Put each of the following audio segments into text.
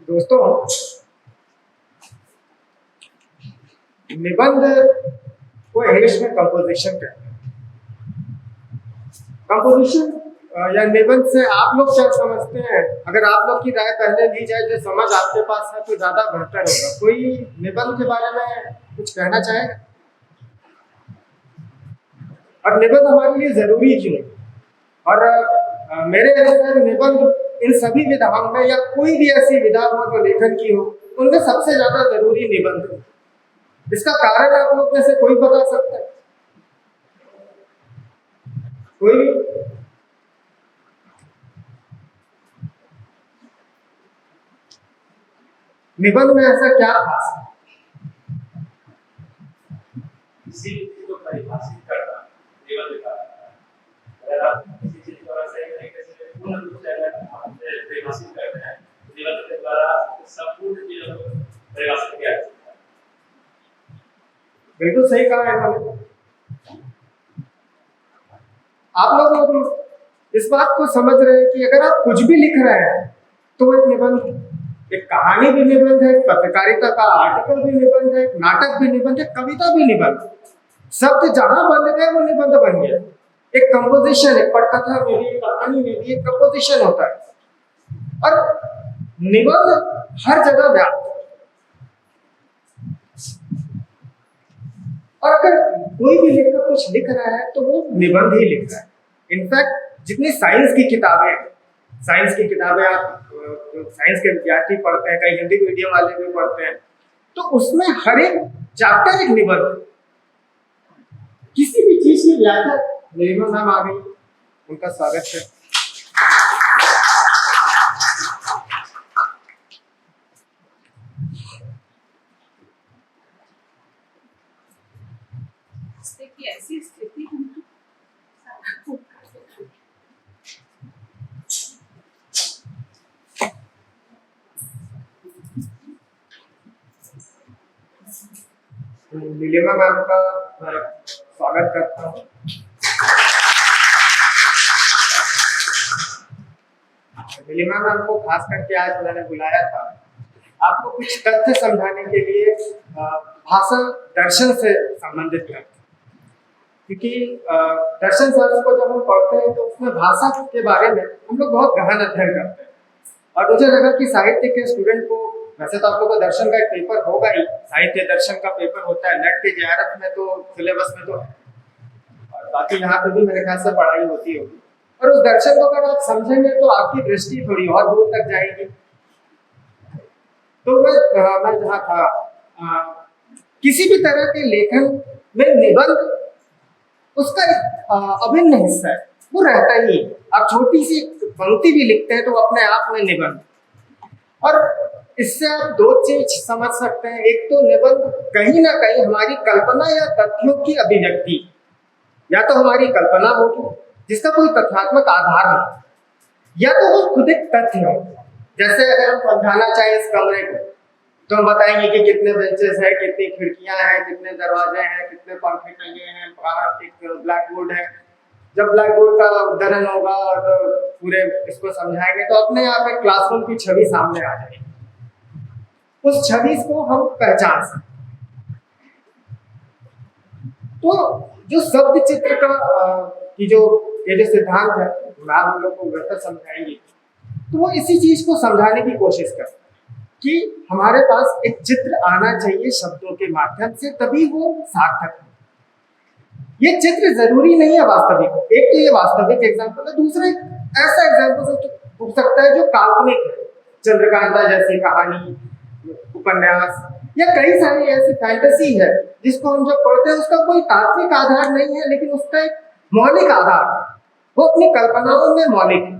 दोस्तों, निबंध को इंग्लिश में कंपोजिशन कहते हैं। कंपोजिशन या निबंध से आप लोग क्या समझते हैं? अगर आप लोग की राय पहले ली जाए, जो समझ आपके पास है, तो ज्यादा बेहतर होगा। कोई निबंध के बारे में कुछ कहना चाहेगा? और निबंध हमारे लिए जरूरी क्यों है? और मेरे अनुसार निबंध इन सभी विधाओं में या कोई भी ऐसी विधा हो जो लेखन की हो, उनमें सबसे ज्यादा जरूरी निबंध है। इसका कारण आप लोग में से कोई बता सकता है? कोई? निबंध में ऐसा क्या खास है? किसी चीज को परिभाषित करना निबंध का। अगर आप किसी चीज को सही तरीके से पूर्ण रूप से परिभाषित करते हैं, निबंध के द्वारा संपूर्ण चीजों को परिभाषित किया जाता है। बिल्कुल सही कहा है इन्होंने। आप लोग इस बात को समझ रहे हैं कि अगर आप कुछ भी लिख रहे हैं तो एक निबंध, एक कहानी भी निबंध है, पत्रकारिता का आर्टिकल भी निबंध है, नाटक भी निबंध है, कविता भी निबंध। शब्द जहां बंध गए वो निबंध बन गया। एक कंपोजिशन, एक पटकथा में भी, कहानी में भी एक कंपोजिशन होता है और निबंध हर जगह व्याप्त है। और अगर कोई भी लेखक कुछ लिख रहा है तो वो निबंध ही लिख रहा है। इनफैक्ट जितनी साइंस की किताबें आप साइंस के विद्यार्थी पढ़ते हैं, कई हिंदी मीडियम वाले भी पढ़ते हैं, तो उसमें हर एक चैप्टर एक निबंध। किसी भी चीज की व्याख्या निबंध नाम आ गई। उनका स्वागत है। ऐसी स्थिति नीलिमा मैम का स्वागत करता हूँ। नीलिमा मैम को खास करके आज मैंने बुलाया था आपको कुछ तथ्य समझाने के लिए, भाषा दर्शन से संबंधित तथ्य। क्योंकि दर्शन शास्त्र को जब हम पढ़ते हैं तो उसमें भाषा के बारे में हम लोग बहुत गहन अध्ययन करते हैं। और मुझे लगा कि साहित्य के स्टूडेंट को, वैसे तो आप लोगों का दर्शन का एक पेपर होगा ही, साहित्य दर्शन का पेपर होता है, नेट के जेआरएफ में तो सिलेबस में तो है, और बाकी यहाँ पे भी मेरे ख्याल से पढ़ाई होती होगी। और उस दर्शन को अगर आप समझेंगे तो आपकी दृष्टि थोड़ी और दूर तक जाएगी। तो मैं जहाँ था, किसी भी तरह के लेखन में निबंध उसका एक अभिन्न हिस्सा है, वो रहता ही है। आप छोटी सी पंक्ति भी लिखते हैं तो अपने आप में निबंध। और इससे आप दो चीज समझ सकते हैं। एक तो निबंध कहीं ना कहीं हमारी कल्पना या तथ्यों की अभिव्यक्ति, या तो हमारी कल्पना होगी जिसका कोई तथ्यात्मक आधार नहीं, या तो वो खुद एक तथ्य हो। जैसे अगर हम समझाना चाहें इस कमरे को, तो हम बताएंगे कि कितने बेंचेस हैं, कितनी खिड़कियां हैं, कितने दरवाजे हैं, कितने पंखे टंगे हैं, बाहर एक ब्लैक बोर्ड है। जब ब्लैक बोर्ड का उद्धरण होगा और पूरे इसको समझाएंगे तो अपने आप एक क्लासरूम की छवि सामने आ जाएगी। उस छवि को हम पहचान सकते। तो जो शब्द चित्र का ये जो सिद्धांत है, मैम हम लोग को बेहतर समझाएंगे, तो वो इसी चीज को समझाने की कोशिश करते हैं कि हमारे पास एक चित्र आना चाहिए शब्दों के माध्यम से, तभी वो सार्थक है। ये चित्र जरूरी नहीं है वास्तविक। एक तो ये वास्तविक एग्जाम्पल है, दूसरा एक ऐसा एग्जाम्पल हो सकता है जो काल्पनिक है, चंद्रकांता जैसी कहानी, उपन्यास, या कई सारी ऐसी फैंटेसी है जिसको हम जब पढ़ते हैं उसका कोई तात्विक आधार नहीं है, लेकिन उसका एक मौलिक आधार है, वो अपनी कल्पनाओं में मौलिक है।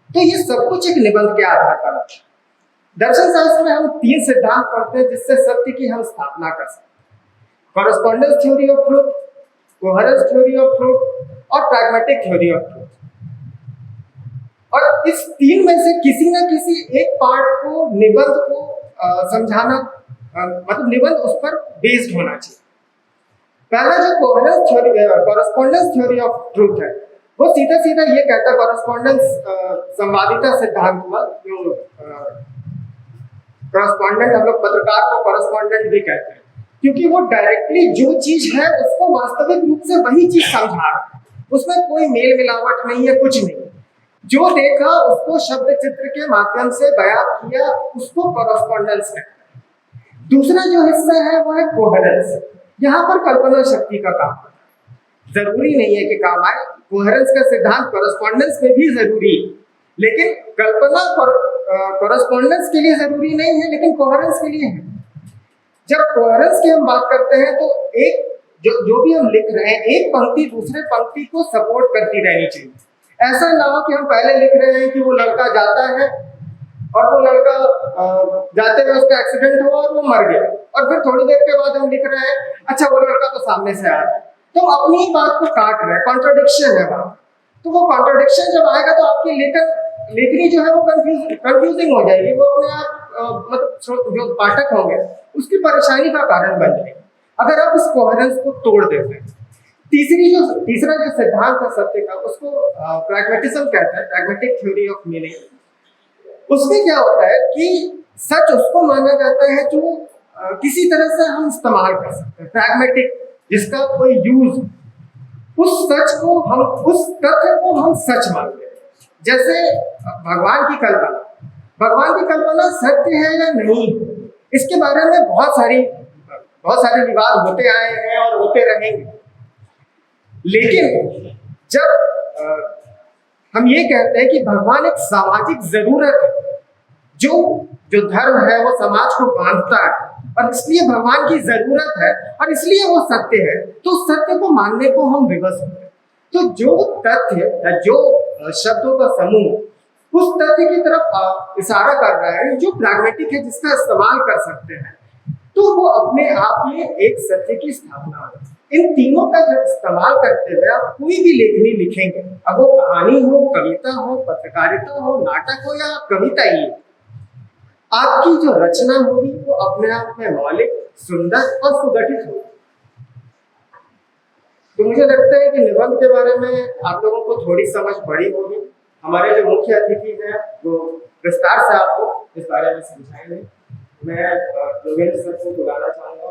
तो ये सब कुछ एक निबंध के आधार पर है। दर्शन शास्त्र में हम 3 सिद्धांत पढ़ते हैं जिससे सत्य की हम स्थापना कर सकते हैं: correspondence theory of truth, coherence theory of truth और प्रैग्मेटिक थ्योरी ऑफ ट्रूथ। और इस 3 में से किसी न किसी एक पार्ट को, निबंध को समझाना, मतलब निबंध उस पर बेस्ड होना चाहिए। पहला जो coherence theory, correspondence theory of truth है, वो सीधा सीधा ये कहता है, कॉरेस्पॉन्डेंस संवादिता सिद्धांत हुआ जो करस्पॉन्डेंट, हम लोग पत्रकार को करस्पॉन्डेंट भी कहते हैं, क्योंकि वो डायरेक्टली जो चीज है उसको वास्तविक रूप से वही चीज समझा रहा है, उसमें कोई मेल मिलावट नहीं है, कुछ नहीं। जो देखा उसको शब्द चित्र के माध्यम से बयां किया, उसको करस्पॉन्डेंस कहते हैं। दूसरा जो हिस्सा है वो है कोहेरेंस। यहाँ पर कल्पना शक्ति का काम है, जरूरी नहीं है कि काम आए। कोहेरेंस का सिद्धांत करस्पॉन्डेंस में भी जरूरी है, लेकिन कल्पना करस्पॉन्डेंस के लिए जरूरी नहीं है, लेकिन कोहेरेंस के लिए है। जब कोहेरेंस की हम बात करते हैं तो एक जो भी हम लिख रहे हैं, एक पंक्ति दूसरे पंक्ति को सपोर्ट करती रहनी चाहिए। ऐसा ना हो कि हम पहले लिख रहे हैं कि वो लड़का जाता है और वो लड़का जाते हुए उसका एक्सीडेंट हुआ और वो मर गया, और फिर थोड़ी देर के बाद हम लिख रहे हैं अच्छा वो लड़का तो सामने से आ रहा है, तो अपनी ही बात को काट रहे हैं, कॉन्ट्रडिक्शन है वहां। तो वो कॉन्ट्रडिक्शन जब आएगा तो आपकी लेखनी जो है वो कंफ्यूजिंग हो जाएगी, वो अपने आप मतलब जो पाठक होंगे उसकी परेशानी का कारण बन जाएगी अगर आप इस कोहेरेंस को तोड़ देते हैं। तीसरा जो सिद्धांत है सत्य का, उसको प्रैग्मेटिज्म कहते हैं, प्रैग्मेटिक थ्योरी ऑफ मीनिंग। उसमें क्या होता है कि सच उसको माना जाता है जो किसी तरह से हम इस्तेमाल कर सकते हैं, प्रैग्मेटिक, जिसका कोई यूज, उस सच को हम, उस तथ्य को हम सच मानते हैं। जैसे भगवान की कल्पना सत्य है या नहीं, इसके बारे में बहुत सारे विवाद होते आए हैं और होते रहेंगे। लेकिन जब हम ये कहते हैं कि भगवान एक सामाजिक जरूरत है, जो धर्म है वो समाज को बांधता है और इसलिए भगवान की जरूरत है और इसलिए वो सत्य है, तो सत्य को मानने को हम विवश होते हैं। तो जो तथ्य या जो शब्दों का समूह उस तथ्य की तरफ इशारा कर रहा है जो प्रैग्मेटिक है, जिसका इस्तेमाल कर सकते हैं, तो वो अपने आप में एक सत्य की स्थापना है। इन तीनों का जब इस्तेमाल करते हुए आप कोई भी लेखनी लिखेंगे, अब वो कहानी हो, कविता हो, पत्रकारिता हो, नाटक हो या कविता ही, आपकी जो रचना होगी वो अपने आप में मौलिक, सुंदर और सुगठित होगी। तो मुझे लगता है कि निबंध के बारे में आप लोगों को थोड़ी समझ पड़ी होगी। हमारे जो मुख्य अतिथि हैं वो विस्तार से आपको इस बारे में समझाएंगे। मैं योगेंद्र सर को बुलाना चाहूंगा।